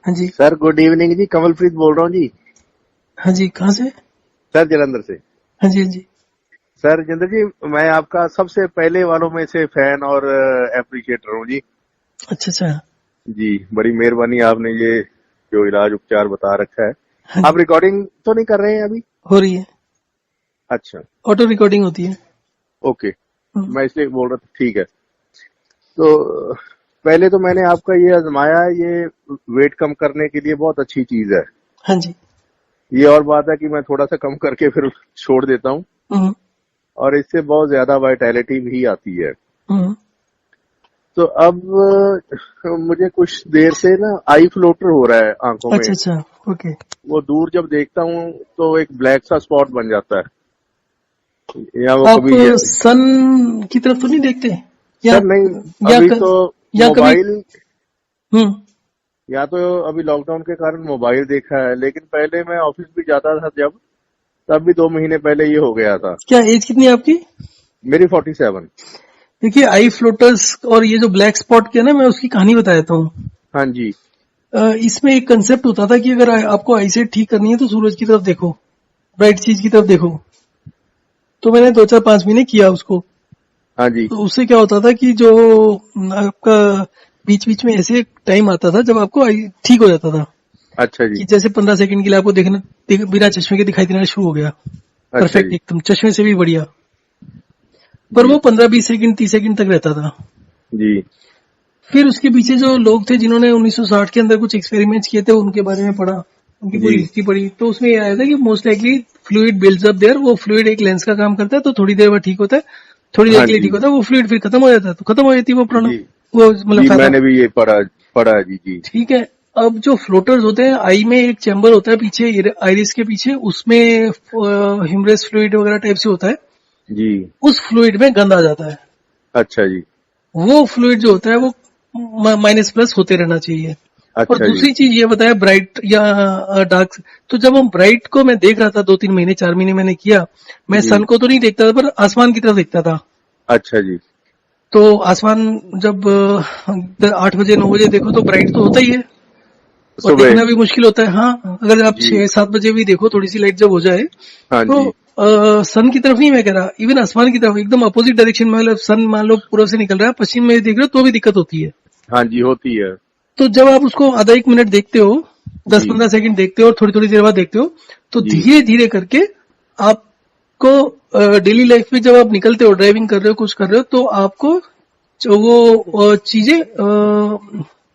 हाँ जी। Sir good evening जी, कमलप्रीत बोल रहा हूँ जी। हाँ जी, कहाँ से? सर जलंधर से। हाँ जी, हाँ जी। सर जिंदर जी, मैं आपका सबसे पहले वालों में से फैन और एप्रिशिएटर हूँ जी। अच्छा अच्छा। जी बड़ी मेहरबानी, आपने ये जो इलाज उपचार बता रखा है। हाँ आप जी, रिकॉर्डिंग तो नहीं कर रहे हैं अभी? हो रही है। अच्छा, ऑटो रिकॉर्डिंग होती है। ओके। हम्म, मैं इसलिए बोल रहा था, ठीक है। तो पहले तो मैंने आपका ये आजमाया, ये वेट कम करने के लिए बहुत अच्छी चीज है। हाँ जी। ये और बात है कि मैं थोड़ा सा कम करके फिर छोड़ देता हूँ, हम्म, और इससे बहुत ज्यादा वाइटैलिटी भी आती है। हम्म, तो अब मुझे कुछ देर से ना आई फ्लोटर हो रहा है आंखों में। अच्छा अच्छा। ओके। वो दूर जब देखता हूँ तो एक ब्लैक सा स्पॉट बन जाता है, या वो आप कभी सन की तरफ तो नहीं देखते? या सर नहीं, या अभी क, तो या कभी? मोबाइल, हम्म। या तो अभी लॉकडाउन के कारण मोबाइल देखा है, लेकिन पहले मैं ऑफिस भी जाता था जब, तब भी 2 महीने पहले ये हो गया था। क्या एज कितनी है आपकी? मेरी 47। देखिए, आई फ्लोटर्स और ये जो ब्लैक स्पॉट के ना, मैं उसकी कहानी बता देता हूँ। हाँ जी। इसमें एक कंसेप्ट होता था कि अगर आपको आईसाइट ठीक करनी है तो सूरज की तरफ देखो, ब्राइट चीज की तरफ देखो। तो मैंने 2 4 5 महीने किया उसको। हाँ जी। तो उससे क्या होता था कि जो आपका बीच बीच में ऐसे टाइम आता था जब आपको ठीक हो जाता था, अच्छा जी। कि जैसे 15 सेकंड के लिए आपको देखना, बिना चश्मे के दिखाई देना शुरू हो गया। अच्छा परफेक्ट जी। एकदम, चश्मे से भी बढ़िया। पर जी। वो 15 20 सेकंड 30 सेकंड तक रहता था। जी। फिर उसके पीछे जो लोग थे जिन्होंने 1960 के अंदर कुछ एक्सपेरिमेंट्स किए थे, उनके बारे में पढ़ा, उनकी जी। पूरी हिस्ट्री पढ़ी। तो उसमें ये आया था कि most likely fluid builds up there. वो फ्लूइड एक लेंस का काम करता है, तो थोड़ी देर बाद ठीक होता है, थोड़ी देर हाँ के लिए जी। ठीक होता है, वो फ्लूइड फिर खत्म हो जाता है, तो खत्म हो जाती है वो प्रॉब्लम, जी। वो मतलब जी फायदा। मैंने भी ये पढ़ा पढ़ा है जी। जी। ठीक है। अब जो फ्लोटर्स होते हैं, आई में एक चैम्बर होता है पीछे, आइरिस के पीछे, उसमें हिमरेस फ्लूइड वगैरह टाइप से होता है। जी। उस फ्लूइड में गंद आ जाता है। अच्छा जी। वो फ्लूइड जो होता है वो माइनस प्लस होते रहना चाहिए। और अच्छा जी। दूसरी चीज ये बताया, ब्राइट या डार्क। तो जब हम ब्राइट को मैं देख रहा था, 2 3 महीने 4 महीने मैंने किया, मैं जी। सन को तो नहीं देखता था पर आसमान की तरफ देखता था। अच्छा जी। तो आसमान जब 8 बजे 9 बजे देखो तो ब्राइट तो होता ही है, और सुबह। देखना भी मुश्किल होता है। हाँ, अगर आप जी। 6 7 बजे भी देखो, थोड़ी सी लाइट जब हो जाए, हाँ तो जी। सन की तरफ नहीं मैं कह रहा, इवन आसमान की तरफ एकदम अपोजिट डायरेक्शन में, मतलब सन मान लो पूर्व से निकल रहा है, पश्चिम में देख रहे हो तो भी दिक्कत होती है। हाँ जी, होती है। तो जब आप उसको आधा 1 मिनट देखते हो, दस जी। 15 सेकंड देखते हो, और थोड़ी थोड़ी देर बाद देखते हो, तो जी। धीरे धीरे करके आपको डेली लाइफ में जब आप निकलते हो, ड्राइविंग कर रहे हो, कुछ कर रहे हो, तो आपको जो वो चीजें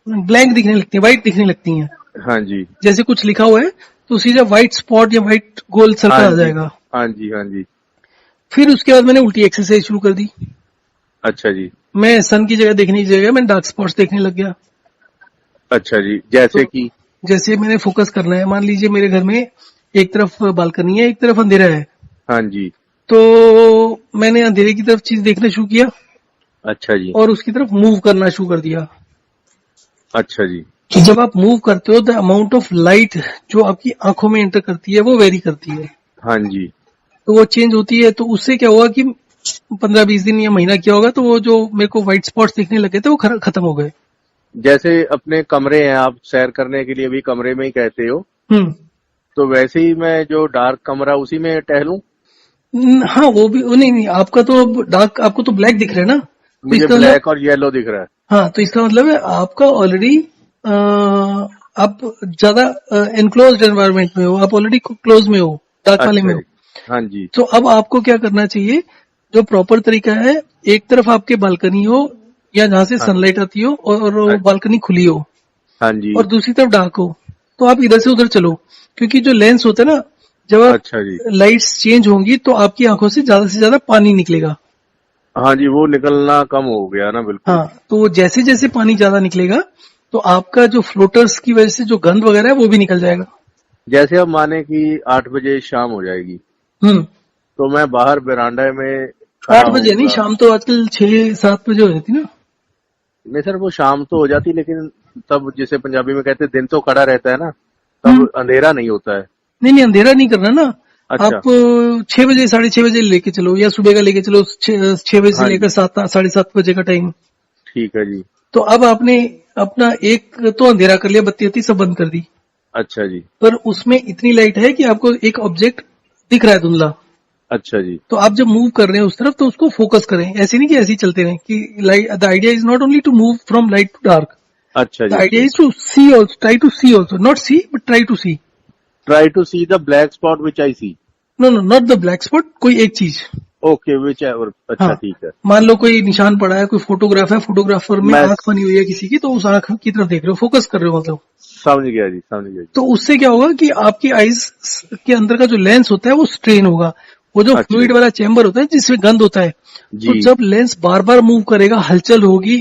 ब्लैंक दिखने लगती हैं, व्हाइट दिखने लगती हैं। हाँ जी। जैसे कुछ लिखा हुआ है तो सीधा व्हाइट स्पॉट या व्हाइट गोल हाँ सर्कल आ जी। जाएगा। हाँ जी। हाँ जी। फिर उसके बाद मैंने उल्टी एक्सरसाइज शुरू कर दी। अच्छा जी। मैं सन की जगह देखने की जगह मैं डार्क स्पॉट्स देखने लग गया। अच्छा जी, जैसे तो कि? जैसे मैंने फोकस करना है, मान लीजिए मेरे घर में एक तरफ बालकनी है, एक तरफ अंधेरा है, हाँ जी। तो मैंने अंधेरे की तरफ चीज देखना शुरू किया अच्छा जी। और उसकी तरफ मूव करना शुरू कर दिया। अच्छा जी। तो जब आप मूव करते हो, द अमाउंट ऑफ लाइट जो आपकी आंखों में एंटर करती है वो वेरी करती है, हाँ जी। तो वो चेंज होती है। तो उससे क्या हुआ कि 15 20 दिन या महीना किया होगा, तो वो जो मेरे को व्हाइट स्पॉट्स दिखने लगे थे वो खत्म हो गए। जैसे अपने कमरे हैं, आप सैर करने के लिए भी कमरे में ही कहते हो, हम्म। तो वैसे ही मैं जो डार्क कमरा उसी में टहलूं? हाँ, वो भी, वो नहीं नहीं, आपका तो डार्क, आपको तो ब्लैक दिख रहा है ना, तो मुझे इसका मतलब, ब्लैक और येलो दिख रहा है। हाँ, तो इसका मतलब है आपका ऑलरेडी आप ज्यादा एनक्लोज्ड एनवायरनमेंट में हो, आप ऑलरेडी क्लोज में हो, डार्क वाले अच्छा में हो। जी। हाँ जी। तो अब आपको क्या करना चाहिए, जो प्रॉपर तरीका है, एक तरफ आपके बालकनी हो या जहां से हाँ। सनलाइट आती हो, और वो अच्छा। बालकनी खुली हो, हाँ जी। और दूसरी तरफ डार्क हो, तो आप इधर से उधर चलो। क्योंकि जो लेंस होता है ना, जब आप अच्छा जी। लाइट्स चेंज होंगी तो आपकी आंखों से ज्यादा पानी निकलेगा। हाँ जी, वो निकलना कम हो गया ना, बिल्कुल। हाँ, तो जैसे जैसे पानी ज्यादा निकलेगा, तो आपका जो फ्लोटर्स की वजह से जो गंद वगैरह है वो भी निकल जाएगा। जैसे अब माने कि 8 बजे शाम हो जाएगी, हम्म। तो मैं बाहर बरामदा में खड़ा 8 बजे नहीं, होऊंगा। शाम तो आजकल 6 7 बजे हो जाती ना। नहीं सर, वो शाम तो हो जाती, लेकिन तब जिसे पंजाबी में कहते हैं दिन तो खड़ा रहता है ना, तब हम्म। अंधेरा नहीं होता है। नहीं नहीं, अंधेरा नहीं करना ना। अच्छा। आप 6 बजे 6:30 बजे लेके चलो, या सुबह का लेके चलो, 6 बजे से हाँ लेकर जी। 7 7:30 बजे का टाइम। ठीक है जी। तो अब आपने अपना एक तो अंधेरा कर लिया, बत्ती वत्ती सब बंद कर दी, अच्छा जी। पर उसमें इतनी लाइट है कि आपको एक ऑब्जेक्ट दिख रहा है धुंधला। अच्छा जी। तो आप जब मूव कर रहे हैं उस तरफ तो उसको फोकस करें, ऐसे नहीं कि ऐसे ही चलते रहें कि light, the idea is not only to move from light to dark, अच्छा द जी। Idea is to see also, try to see also, not see but try to see. Try to see the black spot which I see. No no, not the black spot, कोई एक चीज। Okay whichever. अच्छा हाँ, ठीक है। मान लो कोई निशान पड़ा है, कोई फोटोग्राफ है, फोटोग्राफर में मैं आंख बनी हुई है किसी की, तो उस आंख की तरफ देख रहे हो, फोकस कर रहे हो मतलब। समझ गया जी, समझ गया जी। तो उससे क्या होगा कि आपकी आईज के अंदर का जो लेंस होता है वो स्ट्रेन होगा। वो जो अच्छा फ्लूइड वाला चैम्बर होता है जिसमें गंद होता है, तो जी। जब लेंस बार बार मूव करेगा, हलचल होगी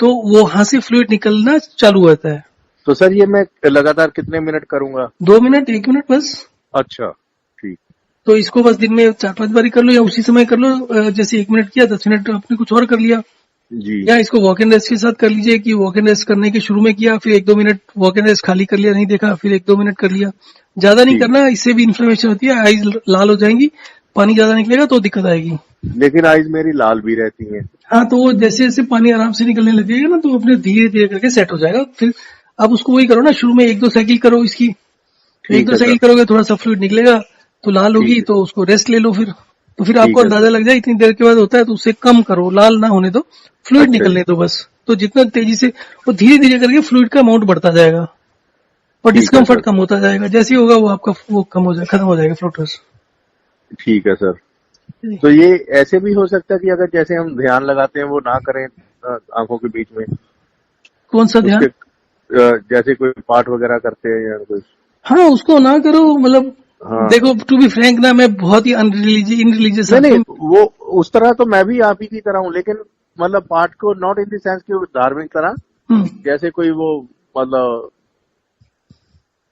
तो वो वहां से फ्लूइड निकलना चालू होता है। तो सर ये मैं लगातार कितने मिनट करूंगा? 2 मिनट, 1 मिनट बस। अच्छा ठीक। तो इसको बस दिन में 4-5 बार कर लो या उसी समय कर लो, जैसे 1 मिनट किया 10 मिनट आपने कुछ और कर लिया। जी या इसको वॉक एंड रेस्ट के साथ कर लीजिए कि वॉक एंड रेस्ट करने के शुरू में किया, फिर 1-2 मिनट वॉक एंड रेस्ट खाली कर लिया, नहीं देखा, फिर 1-2 मिनट कर लिया। ज्यादा नहीं ठीक। करना, इससे भी इन्फ्लेमेशन होती है, आईज लाल हो जाएंगी, पानी ज्यादा निकलेगा तो दिक्कत आएगी। लेकिन आइज मेरी लाल भी रहती हैं। हाँ, तो वो जैसे जैसे पानी आराम से निकलने लगेगा ना, तो अपने धीरे धीरे करके सेट हो जाएगा। फिर अब उसको वही करो ना, शुरू में 1-2 साइकिल करो इसकी, एक ठीक दो है साइकिल सर। करोगे थोड़ा सा फ्लूइड निकलेगा, तो लाल ठीक होगी है। तो उसको रेस्ट ले लो फिर। तो फिर ठीक आपको है अंदाजा सर। लग जाए इतनी देर के बाद होता है, तो उससे कम करो, लाल ना होने दो, फ्लूइड अच्छा जी। निकलने दो बस। तो जितना तेजी से वो धीरे धीरे करके फ्लूइड का अमाउंट बढ़ता जाएगा और ठीक है डिस्कम्फर्ट सर। कम होता जाएगा। जैसे ही होगा वो आपका वो कम हो जाएगा, खत्म हो जाएगा फ्लोटर्स। ठीक है सर। तो ये ऐसे भी हो सकता है कि अगर जैसे हम ध्यान लगाते हैं वो ना करें आंखों के बीच में कौन सा उसके ध्यान? जैसे कोई पाठ वगैरह करते हैं या कुछ। हाँ, उसको ना करो मतलब। हाँ। देखो, टू बी फ्रैंक ना, मैं बहुत ही इनरिलीजियस नहीं नहीं, आदमी वो उस तरह तो मैं भी आप ही की तरह हूँ, लेकिन मतलब पाठ को नॉट इन द सेंस कि वो धार्मिक तरह, हूँ। जैसे कोई वो मतलब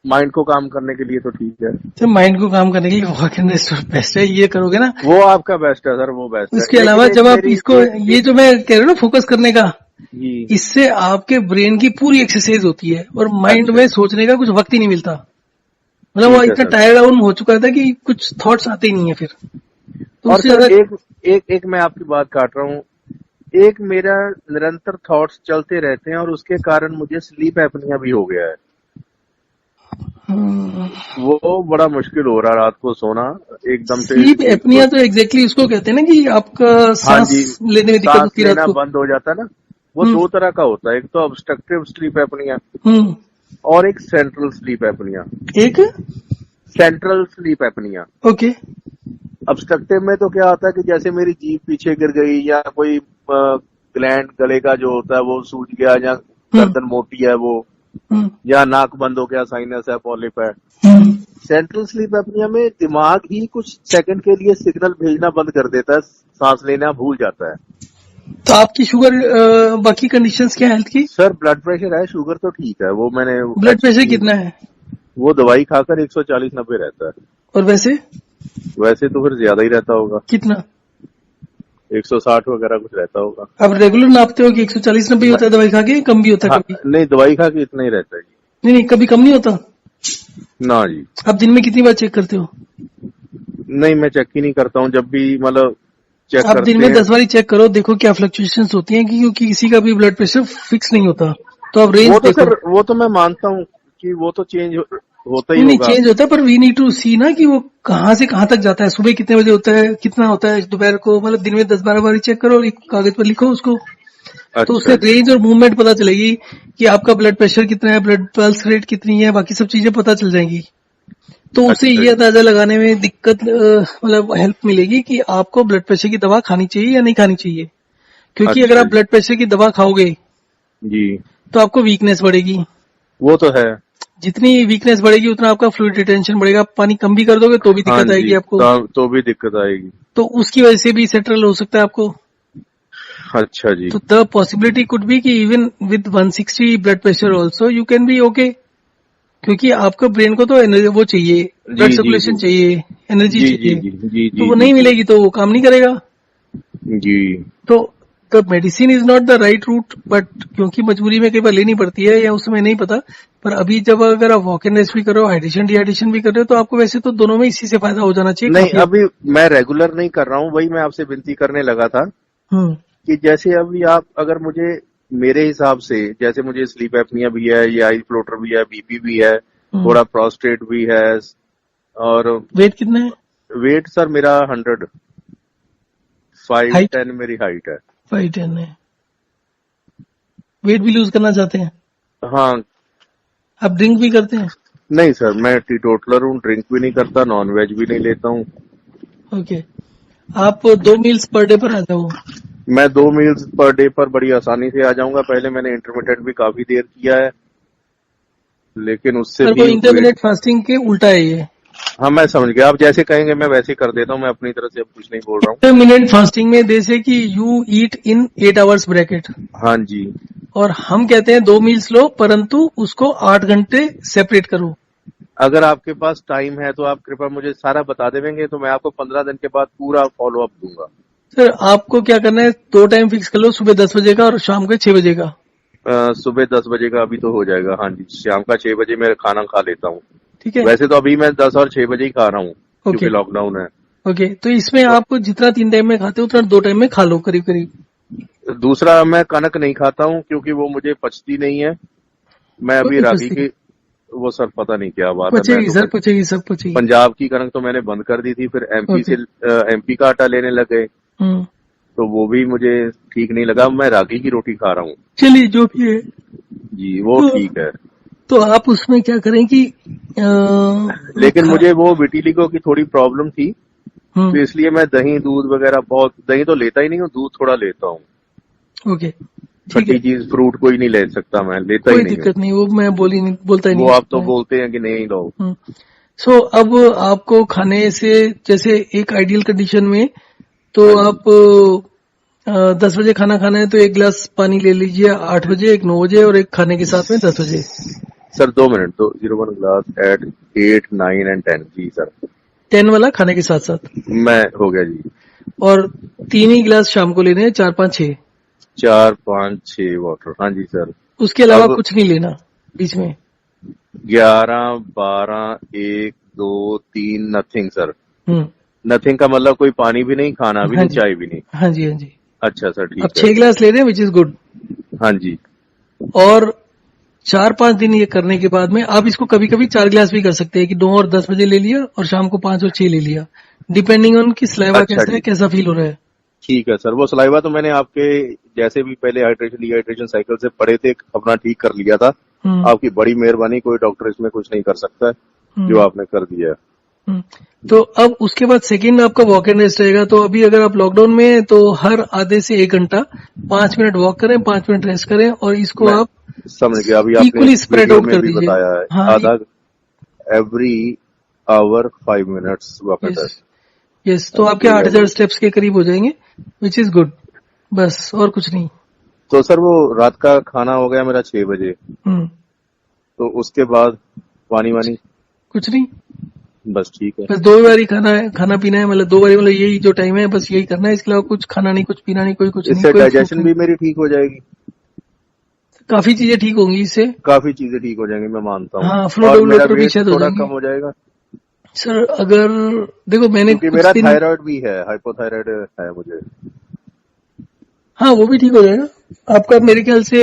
माइंड को काम करने के लिए तो ठीक है। तो माइंड को काम करने के लिए वॉक एंड रेस्ट बेस्ट है, ये करोगे ना। वो आपका बेस्ट है सर, वो बेस्ट है। उसके लेकिन अलावा एक जब आप मेरी इसको, ये जो मैं कह रहा हूँ ना फोकस करने का, जी। इससे आपके ब्रेन की पूरी एक्सरसाइज होती है और माइंड अच्छा में जी। सोचने का कुछ वक्त ही नहीं मिलता। मतलब वो ठीक है इतना सर। टायर्ड आउट हो चुका था कि कुछ थॉट्स आते ही नहीं है फिर, तो और उससे सर ज्यादा। एक मैं आपकी बात काट रहा हूँ। एक मेरा निरंतर थॉट्स चलते रहते हैं और उसके कारण मुझे स्लीप एपनिया भी हो गया है। वो बड़ा मुश्किल हो रहा है रात को सोना एकदम से। स्लीप एपनिया तो एग्जैक्टली उसको कहते हैं ना कि आपका हाँ सांस जी। लेने में दिक्कत सांस होती है रात लेना को। बंद हो जाता है ना। वो हम्म। दो तरह का होता है, एक तो ऑब्स्ट्रक्टिव स्लीप एपनिया हम्म। और एक सेंट्रल स्लीप एपनिया। एक। Central sleep apnoea. Okay. Obstructive में तो क्या होता है कि जैसे मेरी जीभ पीछे गिर गई या कोई ग्लैंड गले का जो होता है वो सूज गया या हम्म। गर्दन मोटी है वो, हम्म। या नाक बंद हो गया, साइनस है, पॉलिप है। हम्म। सेंट्रल स्लीप एपनिया में दिमाग ही कुछ सेकंड के लिए सिग्नल भेजना बंद कर देता है, सांस लेना भूल जाता है। तो आपकी शुगर, बाकी कंडीशंस क्या है हेल्थ की? सर ब्लड प्रेशर है, शुगर तो ठीक है, वो मैंने ब्लड प्रेशर कितना है? वो दवाई खाकर 140/90 रहता है। और वैसे वैसे तो फिर ज्यादा ही रहता होगा, कितना? 160 वगैरह कुछ रहता होगा। आप रेगुलर नापते हो कि 140-90 मैं, होता है दवाई खा के, कम भी होता है हाँ कभी? नहीं, दवाई खा के इतना ही रहता है जी। नहीं नहीं, कभी कम नहीं होता? ना जी। आप दिन में कितनी बार चेक करते हो? नहीं, मैं चेक ही नहीं करता हूँ, जब भी मतलब चेक आप दिन करते में हैं। 10 बार चेक करो, देखो क्या फ्लक्चुएशंस होती हैं, क्योंकि किसी का भी ब्लड प्रेशर फिक्स नहीं होता, तो आप रेंज वो तो देखो। सर वो तो मैं मानता हूँ कि वो तो चेंज होता ही नहीं नहीं, होगा। चेंज होता है, पर वी नीड टू सी ना कि वो कहाँ से कहाँ तक जाता है, सुबह कितने बजे होता है, कितना होता है दोपहर को, मतलब दिन में 10-12 बार चेक करो और एक कागज पर लिखो उसको। तो उससे अच्छा जी। रेंज और मूवमेंट पता चलेगी कि आपका ब्लड प्रेशर कितना है, ब्लड पल्स रेट कितनी है, बाकी सब चीजें पता चल जाएंगी। तो उससे अच्छा ये जी। अंदाजा लगाने में दिक्कत, मतलब हेल्प मिलेगी कि आपको ब्लड प्रेशर की दवा खानी चाहिए या नहीं खानी चाहिए। क्योंकि अगर अच्छा आप जी। ब्लड प्रेशर की दवा खाओगे जी। तो आपको वीकनेस बढ़ेगी। वो तो है। जितनी वीकनेस बढ़ेगी उतना आपका फ्लूइड रिटेंशन बढ़ेगा। आप पानी कम भी कर दोगे तो भी हाँ दिक्कत आएगी जी, आपको। तो भी दिक्कत आएगी। तो उसकी वजह से भी सेंट्रल हो सकता है आपको। अच्छा जी। तो द पॉसिबिलिटी कुड बी कि even with 160 blood pressure also you can be okay, क्योंकि आपका ब्रेन को तो एनर्जी वो चाहिए, जी ब्लड जी सर्कुलेशन जी चाहिए, एनर्जी जी जी चाहिए। जी जी तो जी वो जी नहीं जी मिलेगी तो वो काम नहीं करेगा। जी। तो the medicine is not the right route, but क्योंकि मजबूरी में कई बार लेनी पड़ती है या उस समय नहीं पता। पर अभी जब अगर आप वॉक एंड रेस्ट भी करो, हाइड्रेशन डिहाइड्रेशन भी कर रहे हो, तो आपको वैसे तो दोनों में इसी से फायदा हो जाना चाहिए नहीं, काफी। अभी मैं रेगुलर नहीं कर रहा हूँ, वही मैं आपसे विनती करने लगा था हम्म। कि जैसे अभी आप अगर मुझे मेरे हिसाब से जैसे मुझे स्लीप एपनिया भी है, ये आई फ्लोटर भी है, बीपी भी है, थोड़ा प्रोस्टेट भी है, और वेट कितना है? वेट सर मेरा 100, हाइट 5'10" मेरी हाइट है। 5'10" है। वेट भी लूज करना चाहते हैं? हाँ। आप ड्रिंक भी करते हैं? नहीं सर, मैं टीटोटलर हूँ, ड्रिंक भी नहीं करता, नॉन वेज भी नहीं लेता हूँ। ओके। आप 2 मील्स पर डे पर आ जाओ। मैं 2 मील्स पर डे पर बड़ी आसानी से आ जाऊंगा। पहले मैंने इंटरमीडिएट भी काफी देर किया है, लेकिन उससे पर वो भी इंटरमीडिएट फास्टिंग के उल्टा है ये। हाँ मैं समझ गया, आप जैसे कहेंगे मैं वैसे कर देता हूँ, मैं अपनी तरफ से अब कुछ नहीं बोल रहा हूँ। इंटरमीडिएट फास्टिंग में जैसे कि you eat in 8 hours bracket, हाँ जी। और हम कहते हैं 2 मील्स लो, परंतु उसको 8 घंटे सेपरेट करो। अगर आपके पास टाइम है तो आप कृपया मुझे सारा बता देंगे, तो मैं आपको 15 दिन के बाद पूरा फॉलो अप दूंगा। सर आपको क्या करना है, 2 टाइम फिक्स कर लो, सुबह 10 बजे का और शाम के 6 बजे का। सुबह 10 बजे का अभी तो हो जाएगा। हाँ जी, शाम का 6 बजे मैं खाना खा लेता हूँ। ठीक है। वैसे तो अभी मैं 10 और 6 बजे ही खा रहा हूँ, ओके क्योंकि लॉकडाउन है। ओके, तो इसमें आप जितना 3 टाइम में खाते हो उतना 2 टाइम में खा लो करीब करीब। दूसरा, मैं कनक नहीं खाता हूँ क्योंकि वो मुझे पचती नहीं है। मैं कोई अभी नहीं रागी पचती, की, वो सर पता नहीं क्या बात है। मैं पचेगी तो सर, पचेगी, सब पचेगी। पंजाब की कनक तो मैंने बंद कर दी थी, फिर ओके। एमपी का आटा लेने लग गए, हम्म, तो वो भी मुझे ठीक नहीं लगा। मैं रागी की रोटी खा रहा हूँ चलिए जो भी है। जी, वो तो, ठीक है। तो आप उसमें क्या करें कि लेकिन मुझे वो विटिलिगो की थोड़ी प्रॉब्लम थी, तो हम्म, इसलिए मैं दही दूध वगैरह बहुत, दही तो लेता ही नहीं हूँ, दूध थोड़ा लेता हूँ। ओके ठीक खट्टी है, चीज फ्रूट कोई नहीं ले सकता, मैं लेता ही कोई नहीं हूँ। दिक्कत नहीं, वो मैं बोलता ही नहीं वो आप तो इसमें। बोलते हैं कि नहीं लो। सो अब आपको खाने से, जैसे एक आइडियल कंडीशन में तो हाँ जी। आप 10 बजे खाना खाना है तो 1 गिलास पानी ले लीजिए, 8 बजे, एक 9 बजे, और एक खाने के साथ में 10 बजे। सर 2 मिनट, तो 01 ग्लास एट 8, 9 एंड 10 जी सर। 10 वाला खाने के साथ साथ, मैं हो गया जी। और 3 ही गिलास शाम को लेने हैं, 4, 5, 6। 4, 5, 6 वाटर, हाँ जी सर। उसके अलावा अब कुछ नहीं लेना बीच में। 11, 12, 1, 2, 3 नथिंग सर। हम्म, नथिंग का मतलब कोई पानी भी नहीं, खाना भी हाँ नहीं, जी, चाय भी नहीं। हाँ जी, हाँ जी। अच्छा सर, अब ठीक है। 6 गिलास ले रहे हैं, विच इज गुड। हाँ जी। और 4-5 दिन ये करने के बाद में आप इसको कभी कभी 4 गिलास भी कर सकते हैं कि 2 और 10 बजे ले लिया और शाम को 5 और 6 ले लिया, डिपेंडिंग ऑन कि स्लाइवा अच्छा कैसा है, जी, कैसा फील हो रहा है। ठीक है सर। वो सलाइवा तो मैंने आपके जैसे भी पहले हाइड्रेशन डिहाइड्रेशन साइकिल से पढ़े थे, अपना ठीक कर लिया था। हम्म, आपकी बड़ी मेहरबानी, कोई डॉक्टर इसमें कुछ नहीं कर सकता है, जो हम्म, आपने कर दिया है। हम्म। तो अब उसके बाद सेकंड आपका वॉक एंड रेस्ट रहेगा। तो अभी अगर आप लॉकडाउन में हैं तो हर आधे से 1 घंटा 5 मिनट वॉक करें, 5 मिनट रेस्ट करें, और इसको मैं आप समझ गया, अभी आपने इक्वली स्प्रेड वीडियो आउट में कर भी दीजिए। बताया है, हाँ, आधा every hour 5 minutes walk and yes rest. Yes, तो आपके कोई 8,000 एवरी, स्टेप्स के करीब हो जाएंगे, विच इज गुड। बस और कुछ नहीं। तो सर वो रात का खाना हो गया मेरा 6 बजे, हम्म, तो उसके बाद पानी वानी कुछ नहीं, बस ठीक है। बस 2 बारी खाना है, खाना पीना है, मतलब 2 बारी, मतलब यही जो टाइम है बस यही करना है। इसके अलावा कुछ खाना नहीं, कुछ पीना नहीं, कोई कुछ नहीं, इससे कोई फ्रूट डाइजेशन नहीं। भी मेरी ठीक हो जाएगी, काफी चीजें ठीक होंगी इससे। काफी चीजें ठीक हो जाएंगी, मैं मानता हूँ। हाँ, और फ्लोटर मेरा व्लोटर भी वेट शायद हो थोड़ा जाएंगे। कम हो जाएगा, सर अगर देखो मैंने क्योंकि कुछ मेरा दिन, थायराइड भी है, हाइपोथायराइड है मुझे। हाँ वो भी ठीक हो जाएगा आपका। मेरे ख्याल से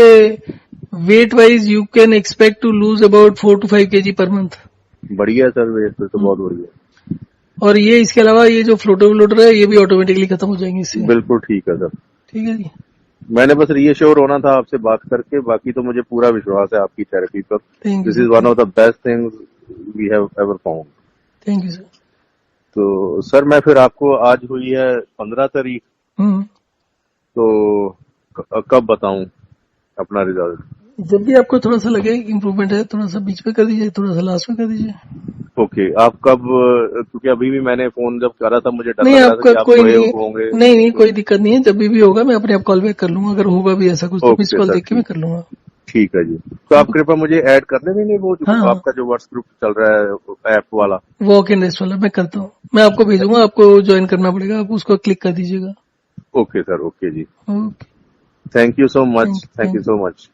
weight wise you can expect to lose about 4 to 5 kg per month. बढ़िया है सर, वेट तो बहुत बढ़िया। और ये इसके अलावा ये जो फ्लोटर व्लोटर है ये भी ऑटोमेटिकली खत्म हो जाएंगे इससे। बिल्कुल ठीक है सर। ठीक है जी। मैंने बस रीअश्योर होना था आपसे बात करके, बाकी तो मुझे पूरा विश्वास है आपकी थेरेपी पर। Thank you this is sir, one of the best things we have ever found. Thank you sir. तो सर मैं फिर आपको, आज हुई है 15 तारीख, हम्म, तो कब बताऊं अपना रिजल्ट? जब भी आपको थोड़ा सा लगे इम्प्रूवमेंट है, थोड़ा सा बीच में कर दीजिए, थोड़ा सा लास्ट में कर दीजिए। ओके, आप कब, क्योंकि अभी भी मैंने फोन जब करा था मुझे डर नहीं लग रहा था आपका कि आप कोई सोए नहीं, होंगे। नहीं नहीं कोई दिक्कत नहीं है, जब भी होगा मैं अपने आप कॉल बैक कर लूंगा। अगर होगा भी ऐसा कुछ तो मिस ओके कॉल सर, देख के मैं ठीक, कर लूंगा। ठीक है जी। तो आप कृपया मुझे ऐड कर देंगे वो हाँ हाँ, आपका जो व्हाट्सएप ग्रुप चल रहा है ऐप वाला। वॉक इन रेस्ट वाला मैं करता हूँ, मैं आपको भेजूंगा, आपको ज्वाइन करना पड़ेगा, आप उसको क्लिक कर दीजिएगा। ओके सर, ओके जी। Okay, thank you so much, thank thank you. You so much.